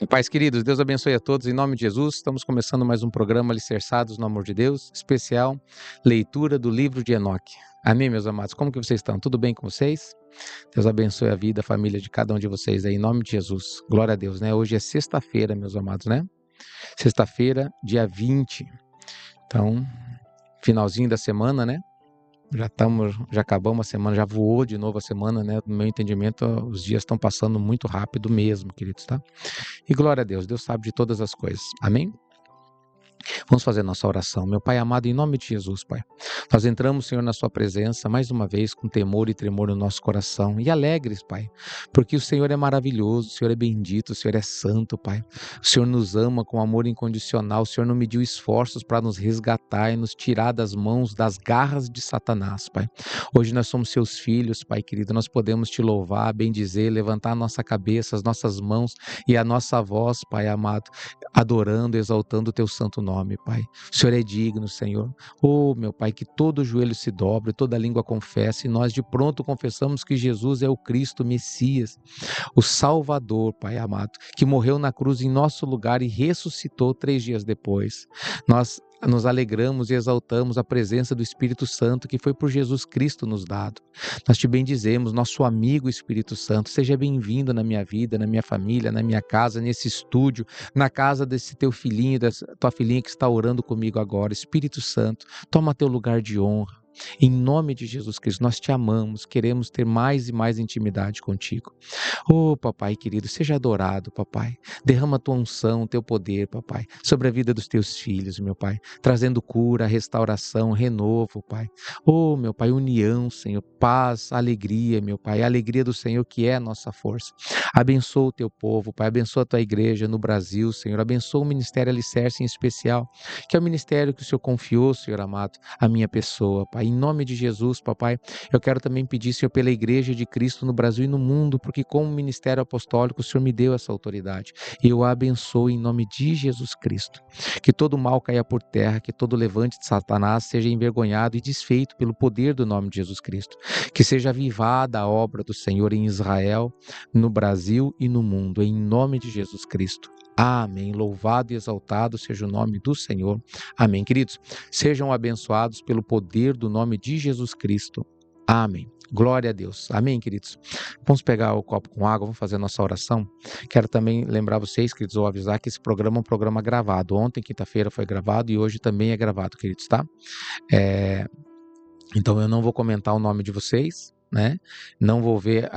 Pais queridos, Deus abençoe a todos, em nome de Jesus. Estamos começando mais um programa Alicerçados no Amor de Deus, especial leitura do livro de Enoque. Amém, meus amados? Como que vocês estão? Tudo bem com vocês? Deus abençoe a vida, a família de cada um de vocês aí, em nome de Jesus. Glória a Deus, né? Hoje é sexta-feira, meus amados, né? Sexta-feira, dia 20. Então, finalzinho da semana, né? Já acabamos a semana, já voou de novo a semana, né? No meu entendimento, os dias estão passando muito rápido mesmo, queridos, tá? E glória a Deus, Deus sabe de todas as coisas. Amém? Vamos fazer nossa oração. Meu Pai amado, em nome de Jesus, Pai. Nós entramos, Senhor, na sua presença, mais uma vez, com temor e tremor no nosso coração. E alegres, Pai, porque o Senhor é maravilhoso, o Senhor é bendito, o Senhor é santo, Pai. O Senhor nos ama com amor incondicional, o Senhor não mediu esforços para nos resgatar e nos tirar das mãos, das garras de Satanás, Pai. Hoje nós somos seus filhos, Pai querido, nós podemos te louvar, bendizer, levantar a nossa cabeça, as nossas mãos e a nossa voz, Pai amado, adorando, exaltando o teu santo nome, Pai. O Senhor é digno, Senhor. Oh, meu Pai, que todo joelho se dobre, toda língua confesse, e nós de pronto confessamos que Jesus é o Cristo, o Messias, o Salvador, Pai amado, que morreu na cruz em nosso lugar e ressuscitou 3 dias depois. Nós nos alegramos e exaltamos a presença do Espírito Santo que foi por Jesus Cristo nos dado. Nós te bendizemos, nosso amigo Espírito Santo, seja bem-vindo na minha vida, na minha família, na minha casa, nesse estúdio, na casa desse teu filhinho, dessa tua filhinha que está orando comigo agora. Espírito Santo, toma teu lugar de honra. Em nome de Jesus Cristo, nós te amamos, queremos ter mais e mais intimidade contigo. Oh, papai querido, seja adorado, papai. Derrama a tua unção, teu poder, papai, sobre a vida dos teus filhos, meu pai, trazendo cura, restauração, renovo, pai. Oh, meu pai, união, Senhor, paz, alegria, meu pai, a alegria do Senhor que é a nossa força. Abençoa o teu povo, pai, abençoa a tua igreja no Brasil, Senhor, abençoa o Ministério Alicerce em especial, que é o ministério que o Senhor confiou, Senhor amado, a minha pessoa, pai. Em nome de Jesus, papai, eu quero também pedir, Senhor, pela Igreja de Cristo no Brasil e no mundo, porque como ministério apostólico, o Senhor me deu essa autoridade. E eu a abençoo em nome de Jesus Cristo. Que todo mal caia por terra, que todo levante de Satanás seja envergonhado e desfeito pelo poder do nome de Jesus Cristo. Que seja avivada a obra do Senhor em Israel, no Brasil e no mundo, em nome de Jesus Cristo. Amém. Louvado e exaltado seja o nome do Senhor. Amém. Queridos, sejam abençoados pelo poder do nome de Jesus Cristo. Amém. Glória a Deus. Amém, queridos? Vamos pegar o copo com água, vamos fazer a nossa oração. Quero também lembrar vocês, queridos, ou avisar que esse programa é um programa gravado. Ontem, quinta-feira, foi gravado e hoje também é gravado, queridos, tá? Então, eu não vou comentar o nome de vocês, né? Não vou ver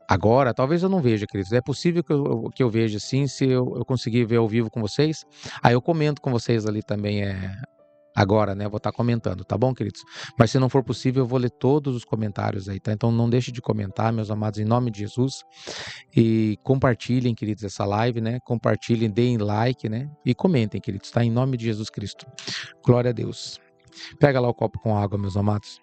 agora, talvez eu não veja, queridos. É possível que eu veja sim, se eu conseguir ver ao vivo com vocês. Aí eu comento com vocês ali também, agora, né? Eu vou estar comentando, tá bom, queridos? Mas se não for possível, eu vou ler todos os comentários aí, tá? Então não deixe de comentar, meus amados, em nome de Jesus. E compartilhem, queridos, essa live, né? Compartilhem, deem like, né? E comentem, queridos, tá? Em nome de Jesus Cristo. Glória a Deus. Pega lá o copo com água, meus amados.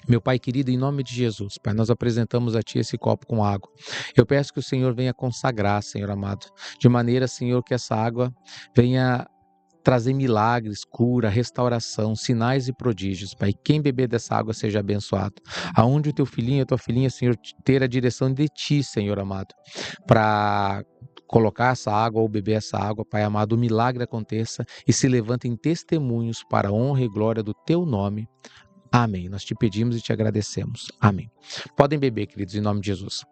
Meu Pai querido, em nome de Jesus, Pai, nós apresentamos a Ti esse copo com água. Eu peço que o Senhor venha consagrar, Senhor amado, de maneira, Senhor, que essa água venha trazer milagres, cura, restauração, sinais e prodígios, Pai. Quem beber dessa água seja abençoado. Aonde o teu filhinho e a tua filhinha, Senhor, ter a direção de Ti, Senhor amado, para colocar essa água ou beber essa água, Pai amado, o milagre aconteça e se levantem testemunhos para a honra e glória do Teu nome. Amém. Nós te pedimos e te agradecemos. Amém. Podem beber, queridos, em nome de Jesus.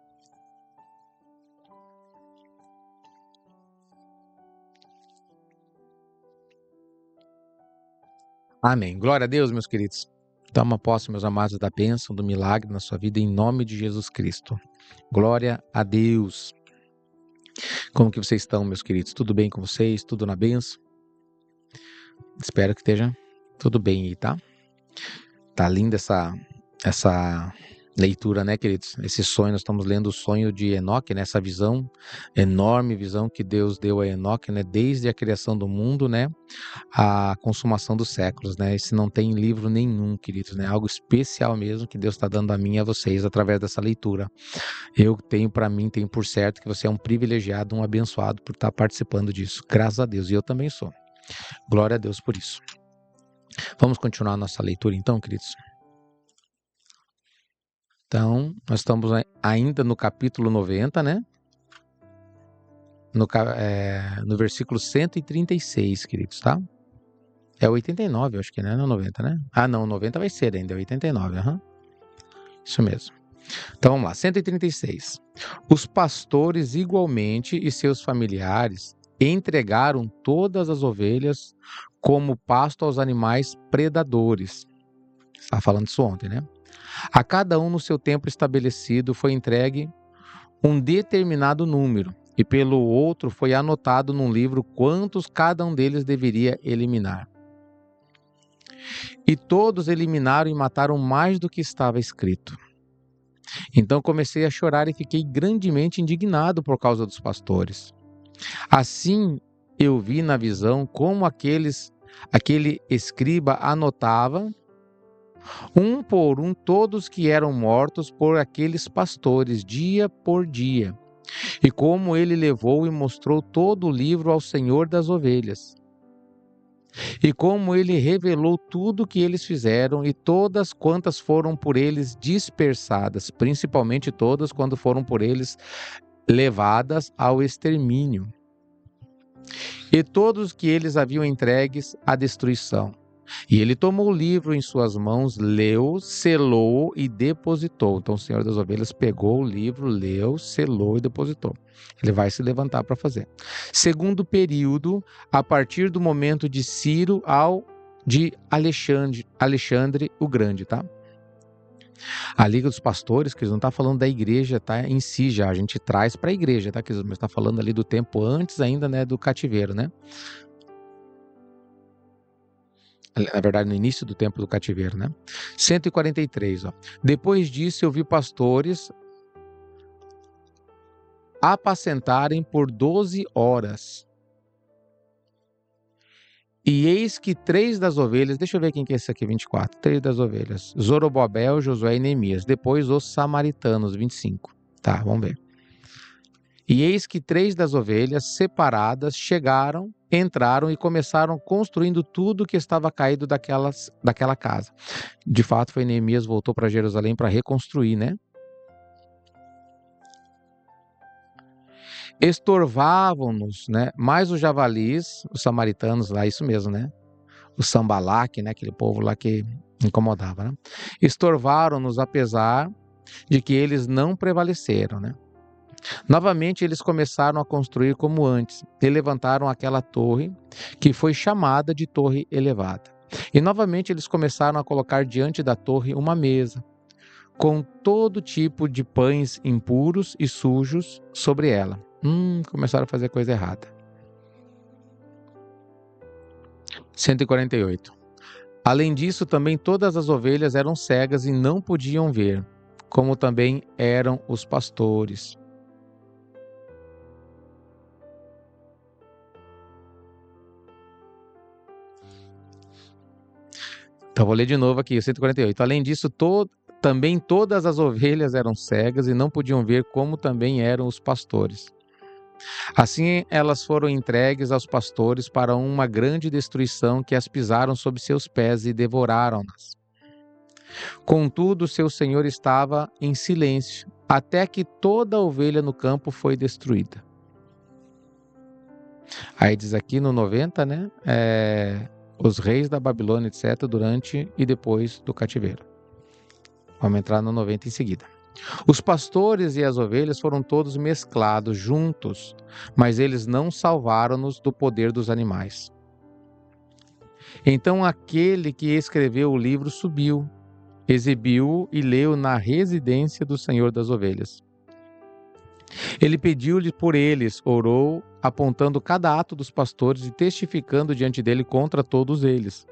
Amém. Glória a Deus, meus queridos. Toma posse, meus amados, da bênção, do milagre na sua vida, em nome de Jesus Cristo. Glória a Deus. Como que vocês estão, meus queridos? Tudo bem com vocês? Tudo na bênção? Espero que esteja tudo bem aí, tá? Tá linda essa leitura, né, queridos? Esse sonho, nós estamos lendo o sonho de Enoque, né? Essa visão, enorme visão que Deus deu a Enoque, né? Desde a criação do mundo, né? A consumação dos séculos, né? Esse não tem livro nenhum, queridos, né? Algo especial mesmo que Deus está dando a mim e a vocês através dessa leitura. Eu tenho para mim, tenho por certo que você é um privilegiado, um abençoado por estar participando disso. Graças a Deus. E eu também sou. Glória a Deus por isso. Vamos continuar a nossa leitura então, queridos? Então, nós estamos ainda no capítulo 90, né? no versículo 136, queridos, tá? É 89, eu acho que, né? Não 90, né? Ah, não, 90 vai ser ainda, é 89, aham. Isso mesmo. Então vamos lá, 136. Os pastores igualmente e seus familiares entregaram todas as ovelhas como pasto aos animais predadores. Estava falando isso ontem, né? A cada um no seu tempo estabelecido foi entregue um determinado número, e pelo outro foi anotado num livro quantos cada um deles deveria eliminar. E todos eliminaram e mataram mais do que estava escrito. Então comecei a chorar e fiquei grandemente indignado por causa dos pastores. Assim eu vi na visão como aquele escriba anotava, um por um, todos que eram mortos por aqueles pastores, dia por dia. E como ele levou e mostrou todo o livro ao Senhor das ovelhas. E como ele revelou tudo o que eles fizeram e todas quantas foram por eles dispersadas, principalmente todas quando foram por eles levadas ao extermínio. E todos que eles haviam entregues à destruição. E ele tomou o livro em suas mãos, leu, selou e depositou. Então o Senhor das Ovelhas pegou o livro, leu, selou e depositou. Ele vai se levantar para fazer. Segundo período, a partir do momento de Ciro ao de Alexandre o Grande, tá? A Liga dos Pastores, que não está falando da igreja, tá? Em si já, a gente traz para a igreja, tá? Mas está falando ali do tempo antes ainda, né, do cativeiro, né? Na verdade, no início do tempo do cativeiro, né? 143, ó. Depois disso, eu vi pastores apacentarem por 12 horas. E eis que 3 das ovelhas, deixa eu ver quem que é esse aqui, 24. 3 das ovelhas, Zorobabel, Josué e Neemias. Depois os samaritanos, 25. Tá, vamos ver. E eis que 3 das ovelhas separadas chegaram, entraram e começaram construindo tudo que estava caído daquela casa. De fato, foi Neemias, voltou para Jerusalém para reconstruir, né? Estorvavam-nos, né? Mais os javalis, os samaritanos lá, isso mesmo, né? O Sambalaque, né? Aquele povo lá que incomodava, né? Estorvaram-nos apesar de que eles não prevaleceram, né? Novamente eles começaram a construir como antes e levantaram aquela torre que foi chamada de torre elevada. E novamente eles começaram a colocar diante da torre uma mesa com todo tipo de pães impuros e sujos sobre ela. Começaram a fazer coisa errada. 148. Além disso, também todas as ovelhas eram cegas e não podiam ver, como também eram os pastores. Então vou ler de novo aqui, 148. Além disso, também todas as ovelhas eram cegas e não podiam ver, como também eram os pastores. Assim elas foram entregues aos pastores para uma grande destruição, que as pisaram sob seus pés e devoraram-nas. Contudo, seu senhor estava em silêncio, até que toda a ovelha no campo foi destruída. Aí diz aqui no 90, né? Os reis da Babilônia, etc., durante e depois do cativeiro. Vamos entrar no 90 em seguida. Os pastores e as ovelhas foram todos mesclados juntos, mas eles não salvaram-nos do poder dos animais. Então aquele que escreveu o livro subiu, exibiu-o e leu na residência do Senhor das Ovelhas. Ele pediu-lhe por eles, orou, apontando cada ato dos pastores e testificando diante dele contra todos eles.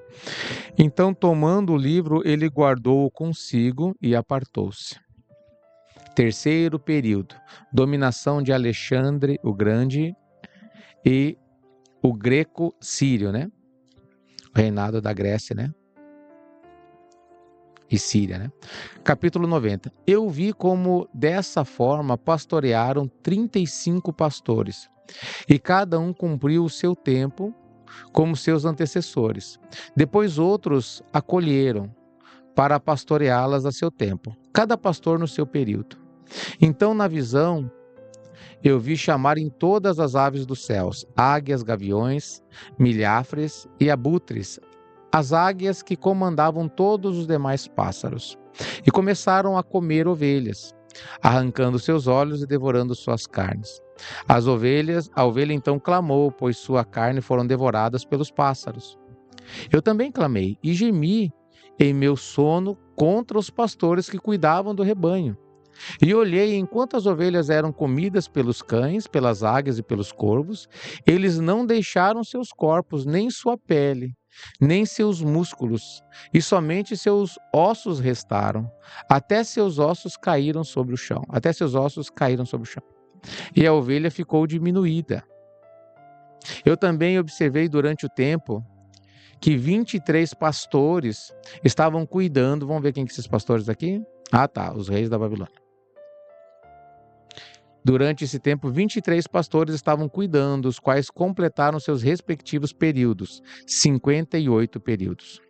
Então, tomando o livro, ele guardou-o consigo e apartou-se. Terceiro período, dominação de Alexandre o Grande e o greco-sírio, né? O reinado da Grécia, né? E Síria, né? Capítulo 90. Eu vi como dessa forma pastorearam 35 pastores, e cada um cumpriu o seu tempo como seus antecessores. Depois outros acolheram para pastoreá-las a seu tempo, cada pastor no seu período. Então, na visão, Eu vi chamarem todas as aves dos céus, águias, gaviões, milhafres e abutres, as águias que comandavam todos os demais pássaros, e começaram a comer ovelhas, arrancando seus olhos e devorando suas carnes. A ovelha então clamou, pois sua carne foram devoradas pelos pássaros. Eu também clamei e gemi em meu sono contra os pastores que cuidavam do rebanho. E olhei, enquanto as ovelhas eram comidas pelos cães, pelas águias e pelos corvos, eles não deixaram seus corpos, nem sua pele, nem seus músculos, e somente seus ossos restaram. Até seus ossos caíram sobre o chão. Até seus ossos caíram sobre o chão. E a ovelha ficou diminuída. Eu também observei durante o tempo que 23 pastores estavam cuidando. Vamos ver quem que esses pastores aqui? Ah, tá, os reis da Babilônia. Durante esse tempo, 23 pastores estavam cuidando, os quais completaram seus respectivos períodos, 58 períodos.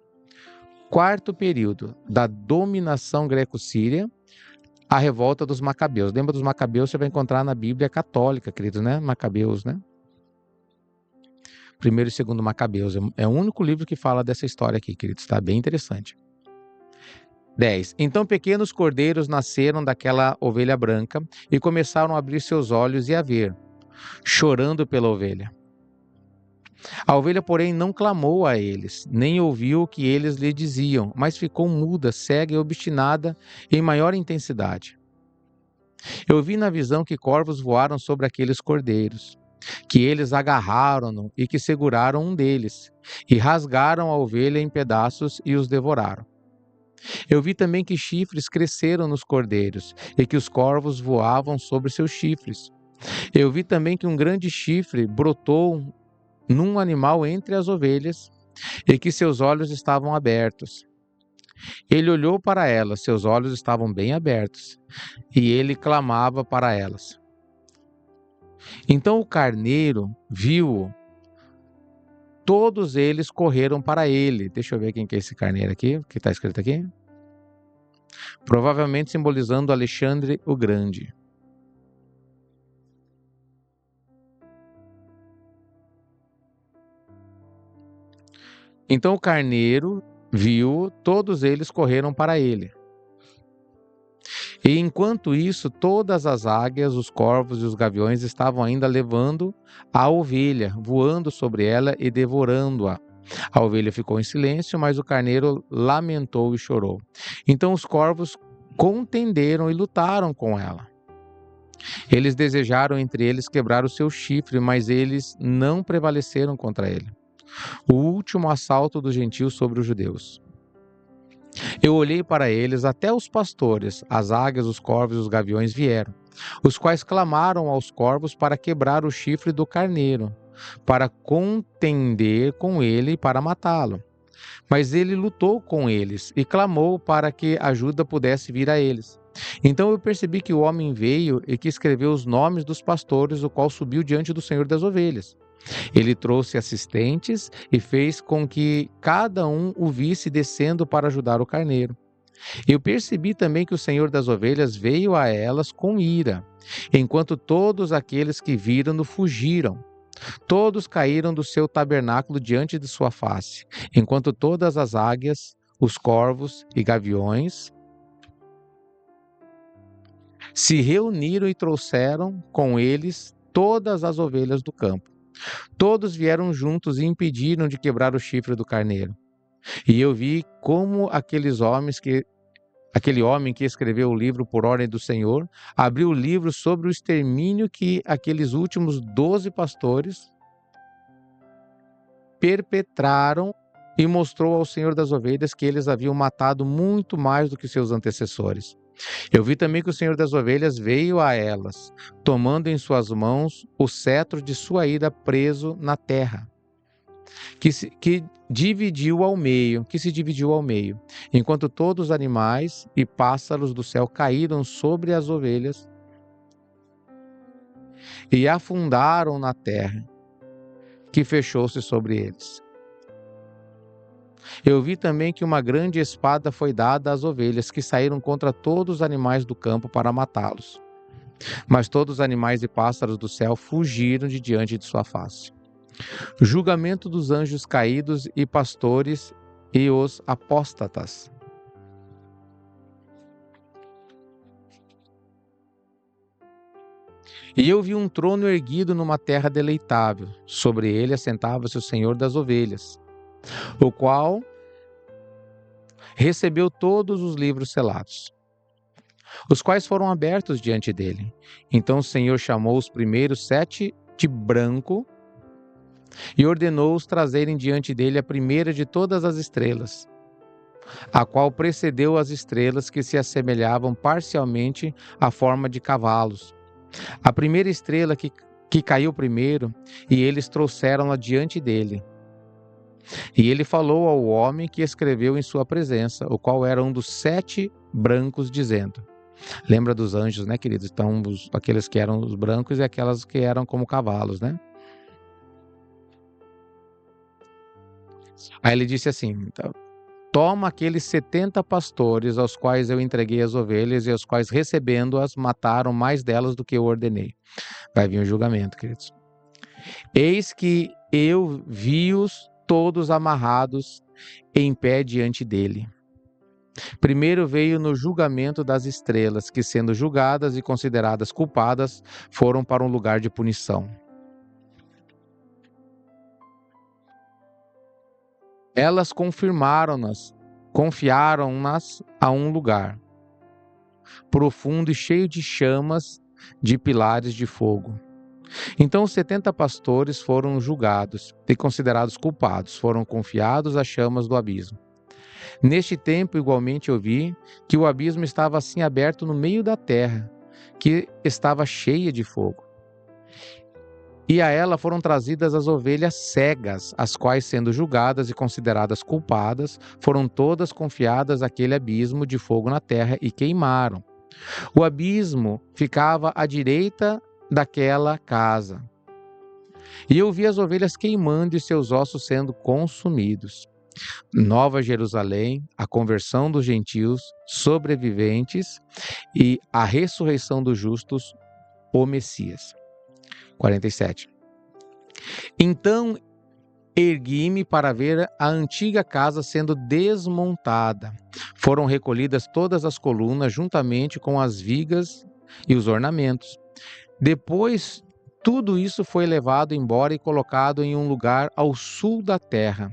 Quarto período da dominação greco-síria, a revolta dos Macabeus. Lembra dos Macabeus? Você vai encontrar na Bíblia católica, queridos, né? Macabeus, né? Primeiro e segundo Macabeus. É o único livro que fala dessa história aqui, queridos. Está bem interessante. 10. Então pequenos cordeiros nasceram daquela ovelha branca e começaram a abrir seus olhos e a ver, chorando pela ovelha. A ovelha, porém, não clamou a eles, nem ouviu o que eles lhe diziam, mas ficou muda, cega e obstinada em maior intensidade. Eu vi na visão que corvos voaram sobre aqueles cordeiros, que eles agarraram-no e que seguraram um deles, e rasgaram a ovelha em pedaços e os devoraram. Eu vi também que chifres cresceram nos cordeiros e que os corvos voavam sobre seus chifres. Eu vi também que um grande chifre brotou num animal entre as ovelhas e que seus olhos estavam abertos. Ele olhou para elas, seus olhos estavam bem abertos, e ele clamava para elas. Então o carneiro viu-o. Todos eles correram para ele. Deixa eu ver quem que é esse carneiro aqui, o que está escrito aqui. Provavelmente simbolizando Alexandre o Grande. Então o carneiro viu, todos eles correram para ele. E enquanto isso, todas as águias, os corvos e os gaviões estavam ainda levando a ovelha, voando sobre ela e devorando-a. A ovelha ficou em silêncio, mas o carneiro lamentou e chorou. Então os corvos contenderam e lutaram com ela. Eles desejaram entre eles quebrar o seu chifre, mas eles não prevaleceram contra ele. O último assalto dos gentios sobre os judeus. Eu olhei para eles, até os pastores, as águias, os corvos e os gaviões vieram, os quais clamaram aos corvos para quebrar o chifre do carneiro, para contender com ele e para matá-lo. Mas ele lutou com eles e clamou para que ajuda pudesse vir a eles. Então eu percebi que o homem veio e que escreveu os nomes dos pastores, o qual subiu diante do Senhor das ovelhas. Ele trouxe assistentes e fez com que cada um o visse descendo para ajudar o carneiro. Eu percebi também que o Senhor das ovelhas veio a elas com ira, enquanto todos aqueles que viram-no fugiram. Todos caíram do seu tabernáculo diante de sua face, enquanto todas as águias, os corvos e gaviões se reuniram e trouxeram com eles todas as ovelhas do campo. Todos vieram juntos e impediram de quebrar o chifre do carneiro. E eu vi como aquele homem que escreveu o livro por ordem do Senhor, abriu o livro sobre o extermínio que aqueles últimos 12 pastores perpetraram e mostrou ao Senhor das ovelhas que eles haviam matado muito mais do que seus antecessores. Eu vi também que o Senhor das ovelhas veio a elas, tomando em suas mãos o cetro de sua ira preso na terra, que se dividiu ao meio, enquanto todos os animais e pássaros do céu caíram sobre as ovelhas e afundaram na terra, que fechou-se sobre eles. Eu vi também que uma grande espada foi dada às ovelhas, que saíram contra todos os animais do campo para matá-los. Mas todos os animais e pássaros do céu fugiram de diante de sua face. Julgamento dos anjos caídos e pastores e os apóstatas. E eu vi um trono erguido numa terra deleitável. Sobre ele assentava-se o Senhor das ovelhas, o qual recebeu todos os livros selados, os quais foram abertos diante dele. Então o Senhor chamou os primeiros 7 de branco e ordenou-os trazerem diante dele a primeira de todas as estrelas, a qual precedeu as estrelas que se assemelhavam parcialmente à forma de cavalos. A primeira estrela que caiu primeiro, e eles trouxeram-la diante dele. E ele falou ao homem que escreveu em sua presença, o qual era um dos 7 brancos, dizendo... Lembra dos anjos, né, queridos? Então, aqueles que eram os brancos e aquelas que eram como cavalos, né? Aí ele disse assim, então, toma aqueles 70 pastores aos quais eu entreguei as ovelhas e aos quais, recebendo-as, mataram mais delas do que eu ordenei. Vai vir o julgamento, queridos. Eis que eu vi-os todos amarrados em pé diante dele. Primeiro veio no julgamento das estrelas, que, sendo julgadas e consideradas culpadas, foram para um lugar de punição. Elas confiaram-nas a um lugar profundo e cheio de chamas de pilares de fogo. Então os 70 pastores foram julgados e considerados culpados, foram confiados às chamas do abismo. Neste tempo, igualmente, eu vi que o abismo estava assim aberto no meio da terra, que estava cheia de fogo. E a ela foram trazidas as ovelhas cegas, as quais, sendo julgadas e consideradas culpadas, foram todas confiadas àquele abismo de fogo na terra e queimaram. O abismo ficava à direita daquela casa. E eu vi as ovelhas queimando e seus ossos sendo consumidos. Nova Jerusalém, a conversão dos gentios sobreviventes e a ressurreição dos justos, o Messias. 47. Então ergui-me para ver a antiga casa sendo desmontada. Foram recolhidas todas as colunas, juntamente com as vigas e os ornamentos. Depois, tudo isso foi levado embora e colocado em um lugar ao sul da terra.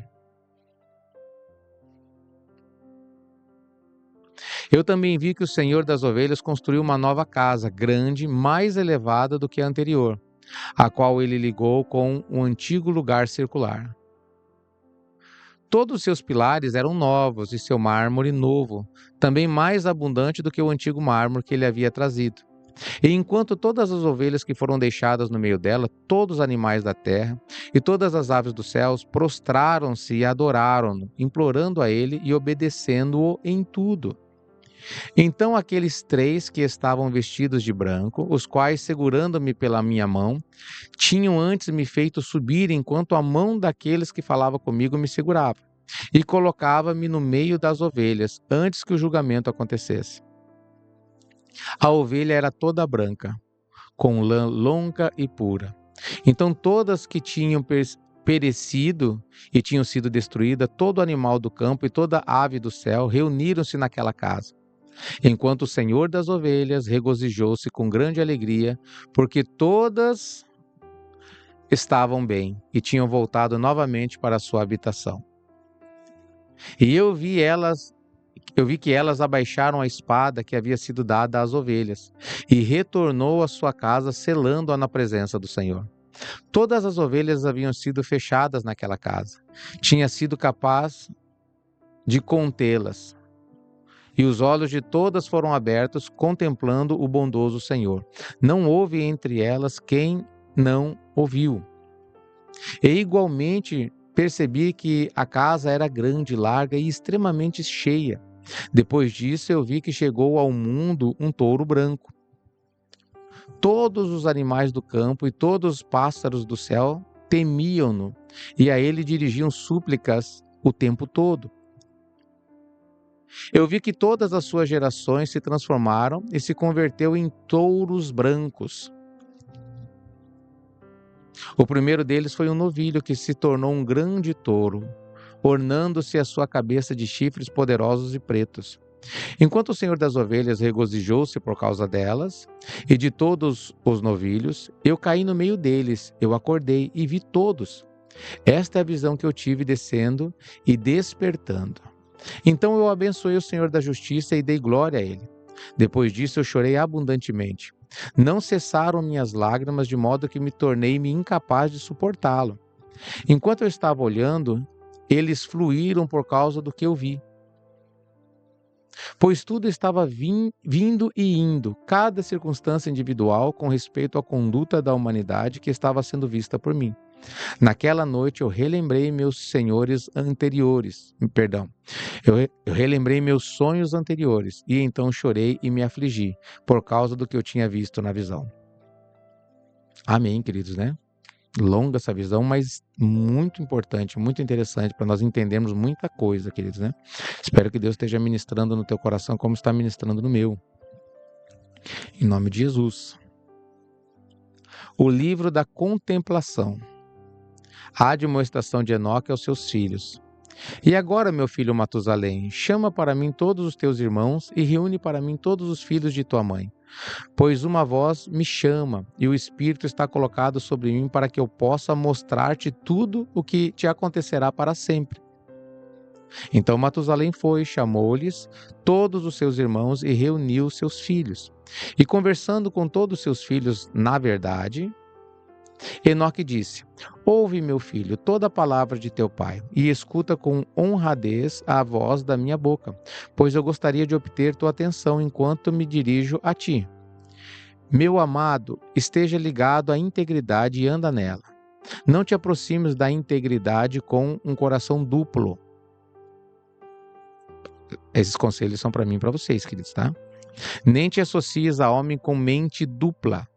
Eu também vi que o Senhor das ovelhas construiu uma nova casa, grande, mais elevada do que a anterior, a qual ele ligou com um antigo lugar circular. Todos os seus pilares eram novos e seu mármore novo, também mais abundante do que o antigo mármore que ele havia trazido. E enquanto todas as ovelhas que foram deixadas no meio dela, todos os animais da terra e todas as aves dos céus prostraram-se e adoraram-no, implorando a ele e obedecendo-o em tudo. Então aqueles 3 que estavam vestidos de branco, os quais, segurando-me pela minha mão, tinham antes me feito subir enquanto a mão daqueles que falava comigo me segurava, e colocava-me no meio das ovelhas, antes que o julgamento acontecesse. A ovelha era toda branca, com lã longa e pura. Então todas que tinham perecido e tinham sido destruídas, todo animal do campo e toda ave do céu, reuniram-se naquela casa. Enquanto o Senhor das ovelhas regozijou-se com grande alegria, porque todas estavam bem e tinham voltado novamente para a sua habitação. E eu vi que elas abaixaram a espada que havia sido dada às ovelhas, e retornou à sua casa, selando-a na presença do Senhor. Todas as ovelhas haviam sido fechadas naquela casa. Tinha sido capaz de contê-las. E os olhos de todas foram abertos, contemplando o bondoso Senhor. Não houve entre elas quem não ouviu. E igualmente percebi que a casa era grande, larga e extremamente cheia. Depois disso eu vi que chegou ao mundo um touro branco. Todos os animais do campo e todos os pássaros do céu temiam-no, e a ele dirigiam súplicas o tempo todo. Eu vi que todas as suas gerações se transformaram e se converteu em touros brancos. O primeiro deles foi um novilho que se tornou um grande touro, ornando-se a sua cabeça de chifres poderosos e pretos. Enquanto o Senhor das ovelhas regozijou-se por causa delas e de todos os novilhos, eu caí no meio deles, eu acordei e vi todos. Esta é a visão que eu tive descendo e despertando. Então eu abençoei o Senhor da justiça e dei glória a ele. Depois disso eu chorei abundantemente. Não cessaram minhas lágrimas, de modo que me tornei-me incapaz de suportá-lo. Enquanto eu estava olhando, eles fluíram por causa do que eu vi. Pois tudo estava vindo e indo, cada circunstância individual com respeito à conduta da humanidade que estava sendo vista por mim. Naquela noite eu relembrei meus senhores anteriores, eu relembrei meus sonhos anteriores, e então chorei e me afligi, por causa do que eu tinha visto na visão. Amém, queridos, né? Longa essa visão, mas muito importante, muito interessante para nós entendermos muita coisa, queridos, né? Espero que Deus esteja ministrando no teu coração como está ministrando no meu. Em nome de Jesus. O livro da contemplação. A admoestação de Enoque aos seus filhos. E agora, meu filho Matusalém, chama para mim todos os teus irmãos e reúne para mim todos os filhos de tua mãe. Pois uma voz me chama e o Espírito está colocado sobre mim para que eu possa mostrar-te tudo o que te acontecerá para sempre. Então Matusalém foi, chamou-lhes todos os seus irmãos e reuniu seus filhos. E conversando com todos os seus filhos, na verdade, Enoque disse: Ouve, meu filho, toda a palavra de teu pai, e escuta com honradez a voz da minha boca, pois eu gostaria de obter tua atenção enquanto me dirijo a ti. Meu amado, esteja ligado à integridade e anda nela. Não te aproximes da integridade com um coração duplo. Esses conselhos são para mim e para vocês, queridos, tá? Nem te associes a homem com mente dupla.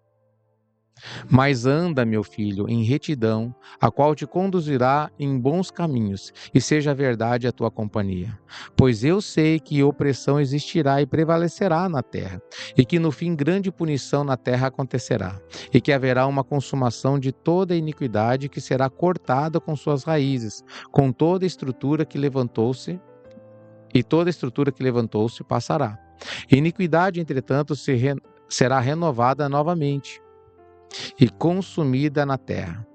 Mas anda, meu filho, em retidão, a qual te conduzirá em bons caminhos, e seja a verdade a tua companhia. Pois eu sei que opressão existirá e prevalecerá na terra, e que no fim grande punição na terra acontecerá, e que haverá uma consumação de toda a iniquidade que será cortada com suas raízes, com toda a estrutura que levantou-se, e toda a estrutura que levantou-se passará. Iniquidade, entretanto, será renovada novamente, e consumida na terra.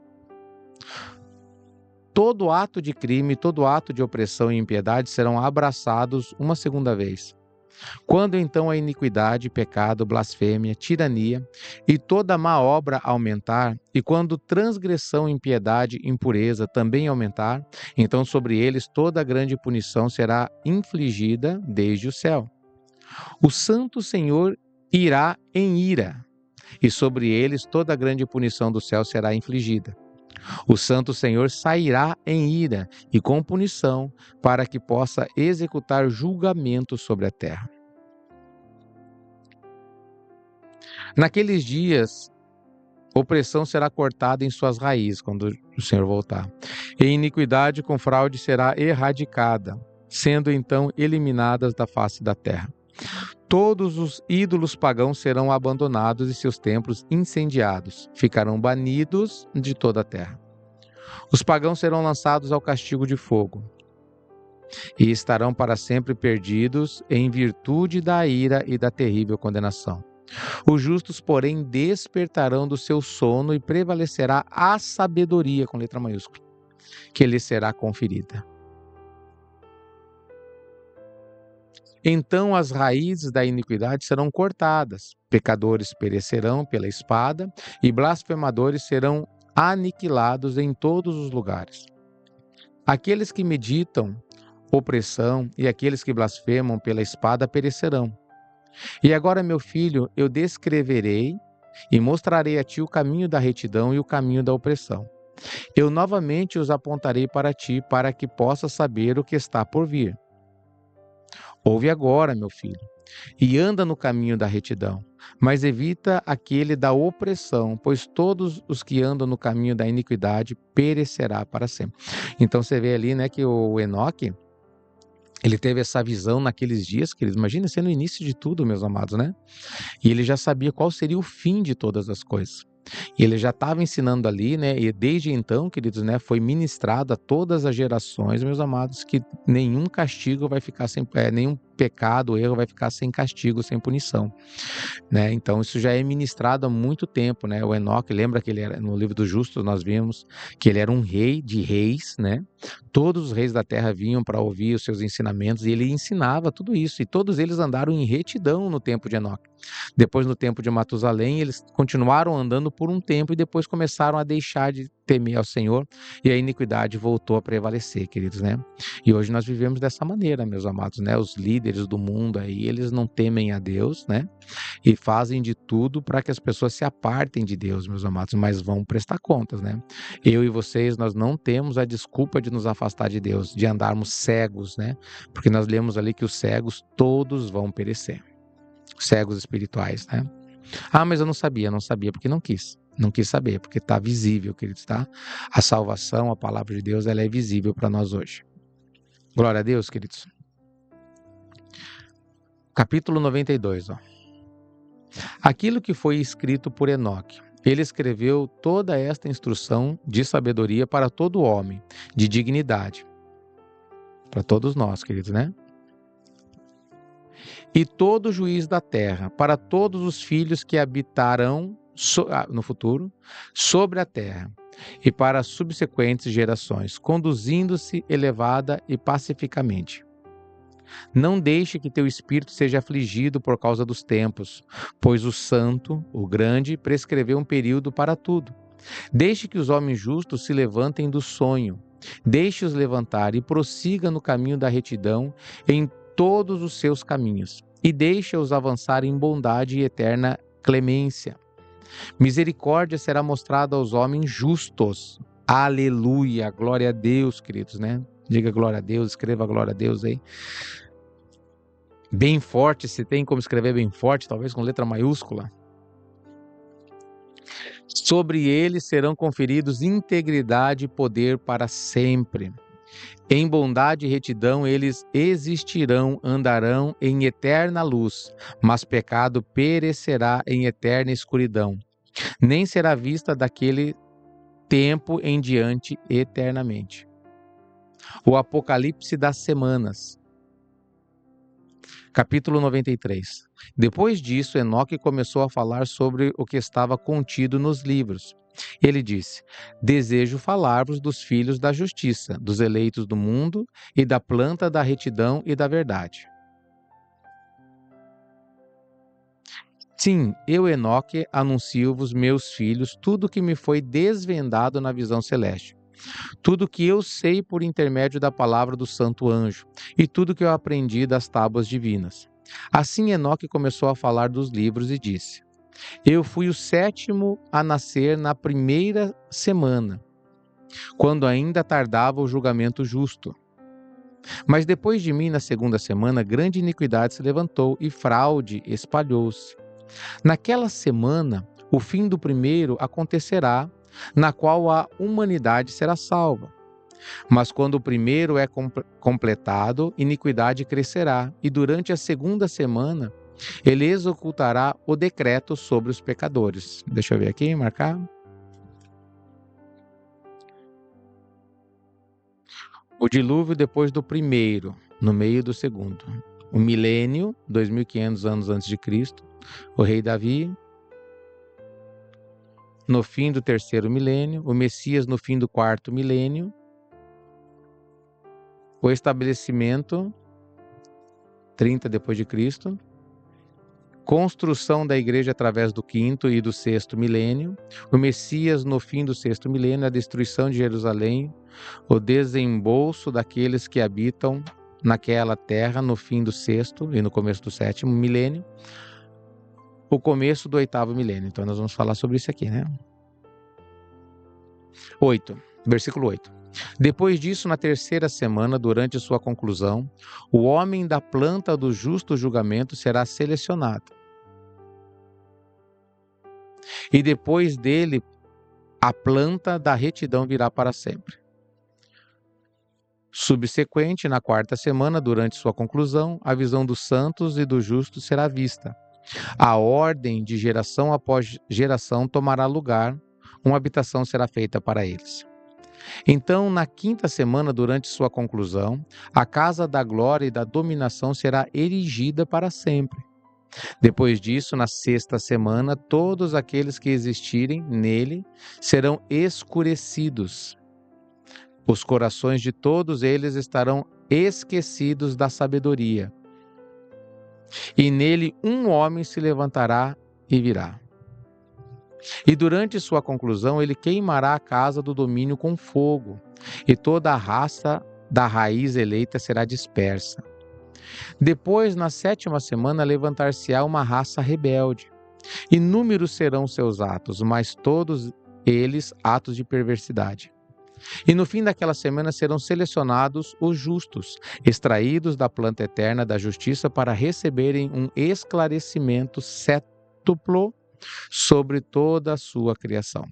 Todo ato de crime, todo ato de opressão e impiedade serão abraçados uma segunda vez. Quando então a iniquidade, pecado, blasfêmia, tirania e toda má obra aumentar, e quando transgressão, impiedade, impureza também aumentar, então sobre eles toda grande punição será infligida desde o céu. O Santo Senhor irá em ira, e sobre eles toda a grande punição do céu será infligida. O Santo Senhor sairá em ira e com punição, para que possa executar julgamento sobre a terra. Naqueles dias, opressão será cortada em suas raízes, quando o Senhor voltar. E iniquidade com fraude será erradicada, sendo então eliminadas da face da terra. Todos os ídolos pagãos serão abandonados e seus templos incendiados. Ficarão banidos de toda a terra. Os pagãos serão lançados ao castigo de fogo e estarão para sempre perdidos em virtude da ira e da terrível condenação. Os justos, porém, despertarão do seu sono e prevalecerá a sabedoria, com letra maiúscula, que lhes será conferida. Então as raízes da iniquidade serão cortadas, pecadores perecerão pela espada e blasfemadores serão aniquilados em todos os lugares. Aqueles que meditam opressão e aqueles que blasfemam pela espada perecerão. E agora, meu filho, eu descreverei e mostrarei a ti o caminho da retidão e o caminho da opressão. Eu novamente os apontarei para ti, para que possas saber o que está por vir. Ouve agora, meu filho, e anda no caminho da retidão, mas evita aquele da opressão, pois todos os que andam no caminho da iniquidade perecerá para sempre. Então você vê ali, né, que o Enoque, Ele teve essa visão naqueles dias, queridos. Imagina ser no início de tudo, meus amados, né? E ele já sabia qual seria o fim de todas as coisas. E ele já estava ensinando ali, né? E desde então, queridos, né? Foi ministrado a todas as gerações, meus amados, que nenhum castigo vai ficar sem, nenhum pecado, erro vai ficar sem castigo, sem punição, né? Então isso já é ministrado há muito tempo, né? O Enoque, lembra que ele era no livro dos Justos, nós vimos que ele era um rei de reis, né? Todos os reis da terra vinham para ouvir os seus ensinamentos e ele ensinava tudo isso, e todos eles andaram em retidão no tempo de Enoque. Depois, no tempo de Matusalém, eles continuaram andando por um tempo e depois começaram a deixar de temer ao Senhor e a iniquidade voltou a prevalecer, queridos, né? E hoje nós vivemos dessa maneira, meus amados, né? Os líderes do mundo aí, eles não temem a Deus, né? E fazem de tudo para que as pessoas se apartem de Deus, meus amados, mas vão prestar contas, né? Eu e vocês, nós não temos a desculpa de nos afastar de Deus, de andarmos cegos, né? Porque nós lemos ali que os cegos todos vão perecer. Cegos espirituais, né? Ah, mas eu não sabia porque não quis. Não quis saber, porque está visível, queridos, tá? A salvação, a palavra de Deus, ela é visível para nós hoje. Glória a Deus, queridos. Capítulo 92, ó. Aquilo que foi escrito por Enoque. Ele escreveu toda esta instrução de sabedoria para todo homem, de dignidade. Para todos nós, queridos, né? E todo juiz da terra, para todos os filhos que habitarão no futuro sobre a terra, e para as subsequentes gerações, conduzindo-se elevada e pacificamente. Não deixe que teu espírito seja afligido por causa dos tempos, pois o Santo, o Grande, prescreveu um período para tudo. Deixe que os homens justos se levantem do sonho. Deixe-os levantar e prossiga no caminho da retidão em todos os seus caminhos. E deixe-os avançar em bondade e eterna clemência. Misericórdia será mostrada aos homens justos. Aleluia, glória a Deus, queridos, né? Diga glória a Deus, escreva glória a Deus aí. Bem forte, se tem como escrever bem forte, talvez com letra maiúscula. Sobre eles serão conferidos integridade e poder para sempre. Em bondade e retidão eles existirão, andarão em eterna luz, mas pecado perecerá em eterna escuridão. Nem será vista daquele tempo em diante eternamente. O Apocalipse das Semanas. Capítulo 93. Depois disso, Enoque começou a falar sobre o que estava contido nos livros. Ele disse: Desejo falar-vos dos filhos da justiça, dos eleitos do mundo e da planta da retidão e da verdade. Sim, eu, Enoque, anuncio-vos, meus filhos, tudo o que me foi desvendado na visão celeste. Tudo que eu sei por intermédio da palavra do santo anjo, e tudo que eu aprendi das tábuas divinas. Assim Enoque começou a falar dos livros e disse: Eu fui o sétimo a nascer na primeira semana, quando ainda tardava o julgamento justo. Mas depois de mim, na segunda semana, grande iniquidade se levantou e fraude espalhou-se. Naquela semana, o fim do primeiro acontecerá, na qual a humanidade será salva. Mas quando o primeiro é completado, iniquidade crescerá, e durante a segunda semana, ele executará o decreto sobre os pecadores. Deixa eu ver aqui, marcar. O dilúvio depois do primeiro, no meio do segundo. O milênio, 2500 anos antes de Cristo, o rei Davi, no fim do terceiro milênio, o Messias no fim do quarto milênio, o estabelecimento, 30 depois de Cristo, construção da igreja através do quinto e do sexto milênio, o Messias no fim do sexto milênio, a destruição de Jerusalém, o desembolso daqueles que habitam naquela terra no fim do sexto e no começo do sétimo milênio, o começo do oitavo milênio. Então nós vamos falar sobre isso aqui, né? 8, versículo 8. Depois disso, na terceira semana, durante sua conclusão, o homem da planta do justo julgamento será selecionado. E depois dele, a planta da retidão virá para sempre. Subsequente, na quarta semana, durante sua conclusão, a visão dos santos e dos justos será vista. A ordem de geração após geração tomará lugar, uma habitação será feita para eles. Então, na quinta semana, durante sua conclusão, a casa da glória e da dominação será erigida para sempre. Depois disso, na sexta semana, todos aqueles que existirem nele serão escurecidos. Os corações de todos eles estarão esquecidos da sabedoria. E nele um homem se levantará e virá. E durante sua conclusão, ele queimará a casa do domínio com fogo, e toda a raça da raiz eleita será dispersa. Depois, na sétima semana, levantar-se-á uma raça rebelde. Inúmeros serão seus atos, mas todos eles atos de perversidade. E no fim daquela semana serão selecionados os justos, extraídos da planta eterna da justiça para receberem um esclarecimento cétuplo sobre toda a sua criação.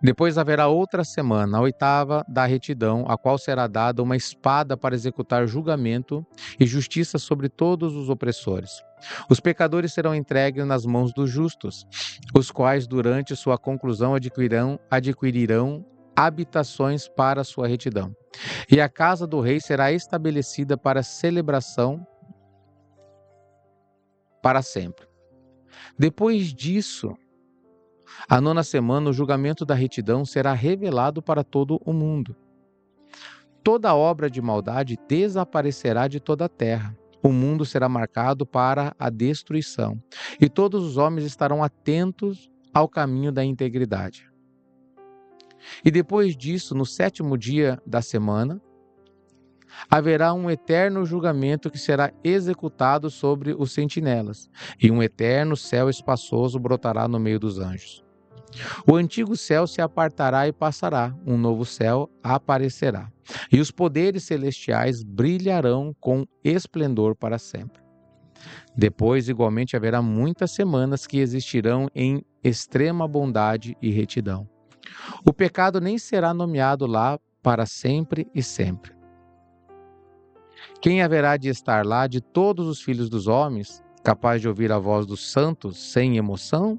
Depois haverá outra semana, a oitava da retidão, a qual será dada uma espada para executar julgamento e justiça sobre todos os opressores. Os pecadores serão entregues nas mãos dos justos, os quais durante sua conclusão adquirirão habitações para sua retidão. E a casa do rei será estabelecida para celebração para sempre. Depois disso, a nona semana, o julgamento da retidão será revelado para todo o mundo. Toda obra de maldade desaparecerá de toda a terra. O mundo será marcado para a destruição, e todos os homens estarão atentos ao caminho da integridade. E depois disso, no sétimo dia da semana, haverá um eterno julgamento que será executado sobre os sentinelas, e um eterno céu espaçoso brotará no meio dos anjos. O antigo céu se apartará e passará, um novo céu aparecerá, e os poderes celestiais brilharão com esplendor para sempre. Depois, igualmente, haverá muitas semanas que existirão em extrema bondade e retidão. O pecado nem será nomeado lá para sempre e sempre. Quem haverá de estar lá de todos os filhos dos homens, capaz de ouvir a voz dos santos sem emoção?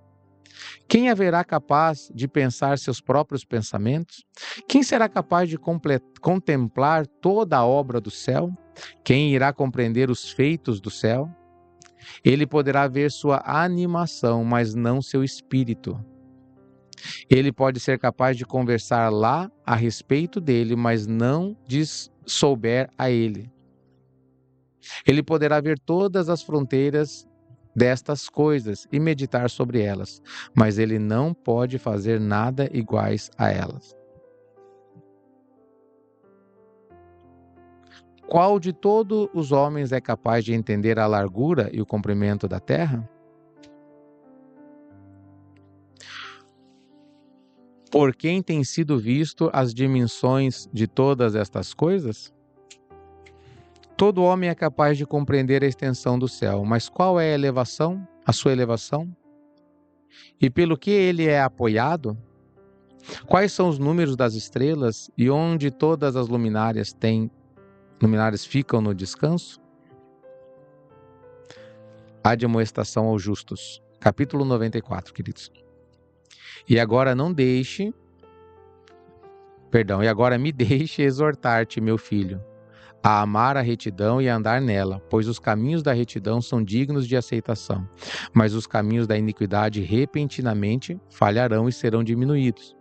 Quem haverá capaz de pensar seus próprios pensamentos? Quem será capaz de contemplar toda a obra do céu? Quem irá compreender os feitos do céu? Ele poderá ver sua animação, mas não seu espírito. Ele pode ser capaz de conversar lá a respeito dele, mas não souber a ele. Ele poderá ver todas as fronteiras destas coisas e meditar sobre elas, mas ele não pode fazer nada iguais a elas. Qual de todos os homens é capaz de entender a largura e o comprimento da terra? Por quem tem sido visto as dimensões de todas estas coisas? Todo homem é capaz de compreender a extensão do céu, mas qual é a sua elevação? E pelo que ele é apoiado? Quais são os números das estrelas e onde todas as luminárias ficam no descanso? Admoestação aos justos. Capítulo 94, queridos. E agora me deixe exortar-te, meu filho, a amar a retidão e a andar nela, pois os caminhos da retidão são dignos de aceitação, mas os caminhos da iniquidade repentinamente falharão e serão diminuídos.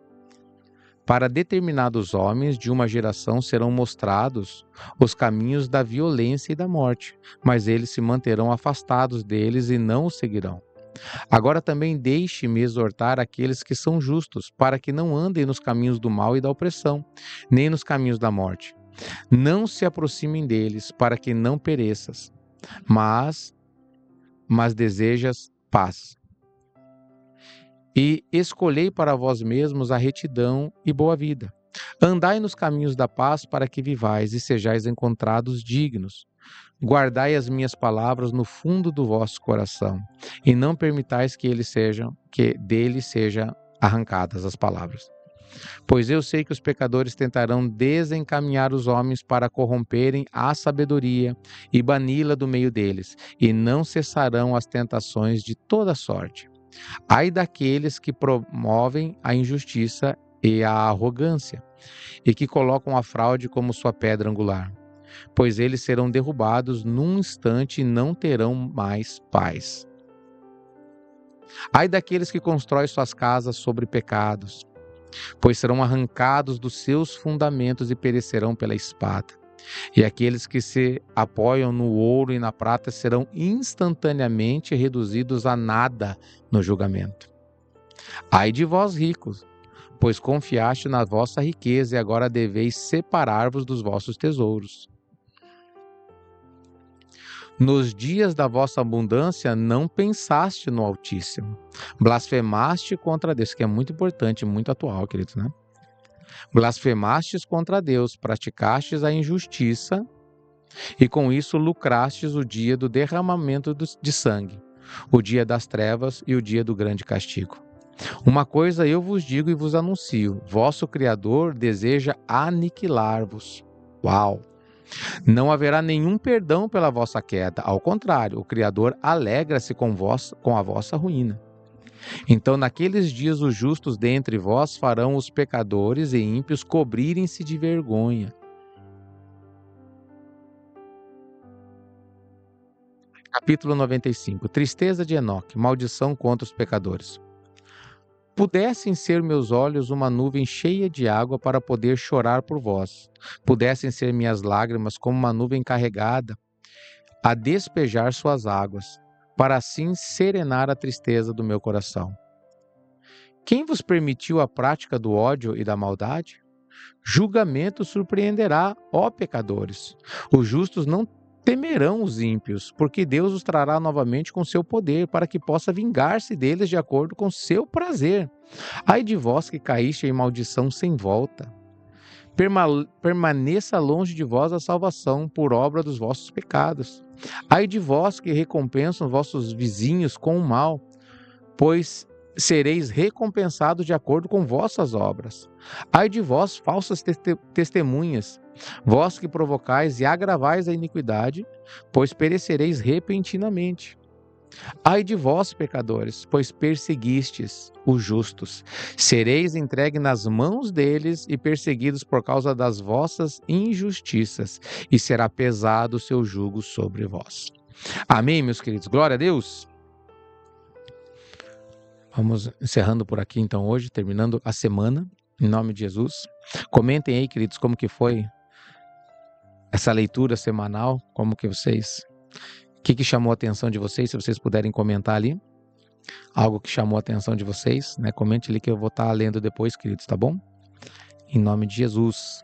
Para determinados homens de uma geração serão mostrados os caminhos da violência e da morte, mas eles se manterão afastados deles e não os seguirão. Agora também deixe-me exortar aqueles que são justos, para que não andem nos caminhos do mal e da opressão, nem nos caminhos da morte. Não se aproximem deles, para que não pereças, mas desejas paz. E escolhei para vós mesmos a retidão e boa vida. Andai nos caminhos da paz, para que vivais e sejais encontrados dignos. Guardai as minhas palavras no fundo do vosso coração, e não permitais que dele sejam arrancadas as palavras. Pois eu sei que os pecadores tentarão desencaminhar os homens para corromperem a sabedoria e bani-la do meio deles, e não cessarão as tentações de toda sorte. Ai daqueles que promovem a injustiça e a arrogância, e que colocam a fraude como sua pedra angular, pois eles serão derrubados num instante e não terão mais paz. Ai daqueles que constroem suas casas sobre pecados, pois serão arrancados dos seus fundamentos e perecerão pela espada. E aqueles que se apoiam no ouro e na prata serão instantaneamente reduzidos a nada no julgamento. Ai de vós, ricos, pois confiaste na vossa riqueza e agora deveis separar-vos dos vossos tesouros. Nos dias da vossa abundância não pensaste no Altíssimo. Blasfemaste contra Deus, que é muito importante, muito atual, queridos, né? Blasfemastes contra Deus, praticastes a injustiça e com isso lucrastes o dia do derramamento de sangue, o dia das trevas e o dia do grande castigo. Uma coisa eu vos digo e vos anuncio: vosso Criador deseja aniquilar-vos. Uau! Não haverá nenhum perdão pela vossa queda, ao contrário, o Criador alegra-se com a vossa ruína. Então, naqueles dias, os justos dentre vós farão os pecadores e ímpios cobrirem-se de vergonha. Capítulo 95. Tristeza de Enoque, maldição contra os pecadores. Pudessem ser meus olhos uma nuvem cheia de água para poder chorar por vós. Pudessem ser minhas lágrimas como uma nuvem carregada a despejar suas águas, para assim serenar a tristeza do meu coração. Quem vos permitiu a prática do ódio e da maldade? Julgamento surpreenderá, ó pecadores. Os justos não temerão os ímpios, porque Deus os trará novamente com seu poder, para que possa vingar-se deles de acordo com seu prazer. Ai de vós que caíste em maldição sem volta. Permaneça longe de vós a salvação por obra dos vossos pecados. Ai de vós que recompensam vossos vizinhos com o mal, pois sereis recompensados de acordo com vossas obras. Ai de vós, falsas testemunhas, vós que provocais e agravais a iniquidade, pois perecereis repentinamente. Ai de vós, pecadores, pois perseguistes os justos. Sereis entregues nas mãos deles e perseguidos por causa das vossas injustiças, e será pesado o seu jugo sobre vós. Amém, meus queridos? Glória a Deus! Vamos encerrando por aqui então hoje, terminando a semana, em nome de Jesus. Comentem aí, queridos, como que foi essa leitura semanal, como que vocês... O que chamou a atenção de vocês, se vocês puderem comentar ali. Algo que chamou a atenção de vocês, né? Comente ali que eu vou estar lendo depois, queridos, tá bom? Em nome de Jesus.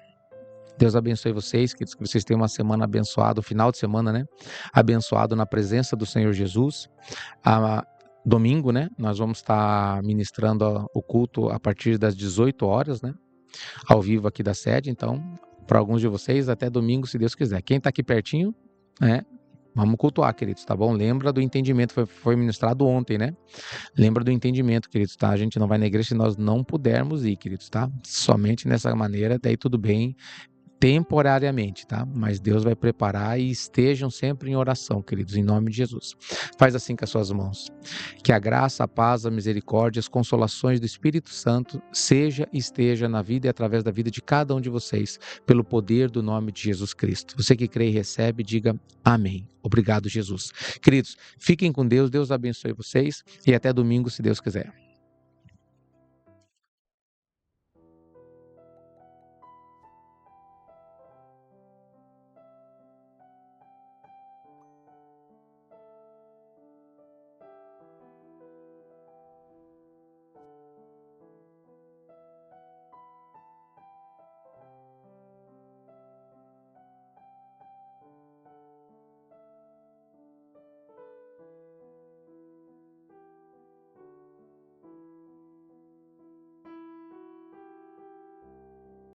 Deus abençoe vocês, queridos, que vocês tenham uma semana abençoada, final de semana, né? Abençoado na presença do Senhor Jesus. Domingo, né? Nós vamos estar ministrando o culto a partir das 18 horas, né? Ao vivo aqui da sede, então, para alguns de vocês, até domingo, se Deus quiser. Quem está aqui pertinho, né? Vamos cultuar, queridos, tá bom? Lembra do entendimento, foi ministrado ontem, né? Lembra do entendimento, queridos, tá? A gente não vai na igreja se nós não pudermos ir, queridos, tá? Somente nessa maneira, daí tudo bem, temporariamente, tá? Mas Deus vai preparar e estejam sempre em oração, queridos, em nome de Jesus. Faz assim com as suas mãos. Que a graça, a paz, a misericórdia, as consolações do Espírito Santo seja e esteja na vida e através da vida de cada um de vocês, pelo poder do nome de Jesus Cristo. Você que crê e recebe, diga amém. Obrigado, Jesus. Queridos, fiquem com Deus, Deus abençoe vocês e até domingo, se Deus quiser.